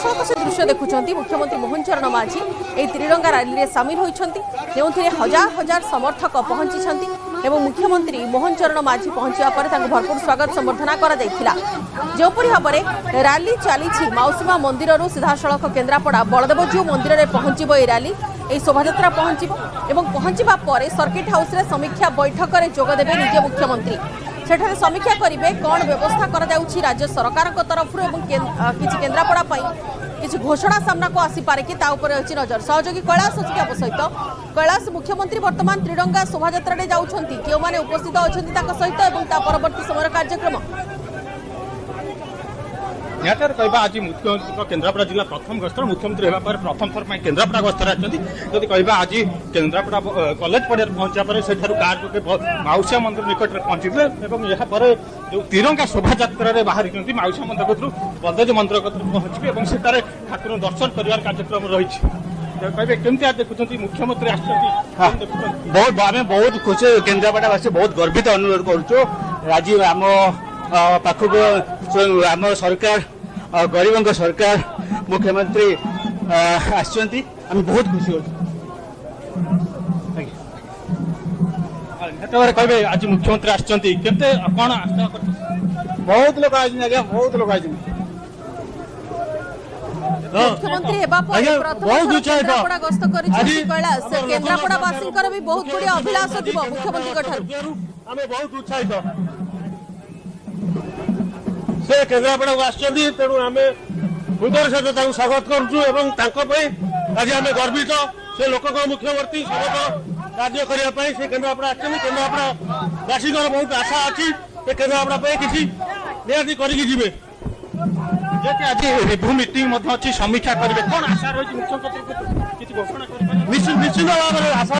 सीधासलख से दृश्य देखुं मुख्यमंत्री मोहन चरण माझी यह त्रिरंगा रैली में सामिल होती हजार हजार समर्थक पहुंची मुख्यमंत्री मोहन चरण माझी पहुंचा पर भरपूर स्वागत संबर्धना जोपरी भाव में रैली चली मौसीमा मंदिर सीधासलख केन्द्रापड़ा बलदेवजू मंदिर में पहुंचब ये रैली यह शोभा पहुंचा पर सर्किट हाउस रे समीक्षा बैठक में जोगदेवे निजे मुख्यमंत्री सेठारे समीक्षा करेंगे कौन व्यवस्था राज्य सरकार तरफ किसी केन्द्रापड़ा किसी घोषणा सामना को आसीपे कि अच्छी नजर सहयोगी कैलाश अच्छी सहित कैलाश मुख्यमंत्री वर्तमान त्रिरंगा शोभा जाऊँगी क्यों मैंने उपस्थित अच्छा सहित परवर्ती समय कार्यक्रम निहतर कहवा आज मुख्यमंत्री केन्द्रापड़ा जिला प्रथम गस्त मुख्यमंत्री होगा प्रथम थर केन्द्रापड़ा गस्तर आदि कहवा आज केन्द्रापड़ा कॉलेज पड़िया पहुंचा पर कार माउसिया मंदिर निकट में पहुंचे यहाँ जो तिरंगा शोभा यात्रा बाहरी माउसिया मंदिर कतु बलदेव मंदिर कतु पहुंचे से ठाकुर दर्शन कर कार्यक्रम रही केमती आज देखुं मुख्यमंत्री बहुत आम बहुत खुशी केन्द्रापड़ावासी बहुत गर्वित अनुरोध करुँ आज आम पाखक आम सरकार गरीबों सरकार मुख्यमंत्री आम बहुत खुशी कहे आज मुख्यमंत्री आसते कौन आशा बहुत लोग आज्ञा बहुत लोग आज मुख्यमंत्री बहुत गस्त कर कैलाश केन्द्रापड़ावासी भी बहुत गुड़िया अभिलाष थी मुख्यमंत्री बहुत उत्साहित से केन्द्रापड़ा को आसुँच तेणु आम हृदय सहित स्वागत करुँ आज आम गर्वित से लोक मुख्यमंत्री समस्त कार्य करने से केन्द्रापड़ा केन्द्रापड़ावासी बहुत आशा अच्छी केन्द्रापड़ा किसी निहाती करेंगे आज रिव्यू मीटिंग अच्छी समीक्षा करेंगे कौन आशा रही मुख्यमंत्री घोषणा निश्चित भाव में आशा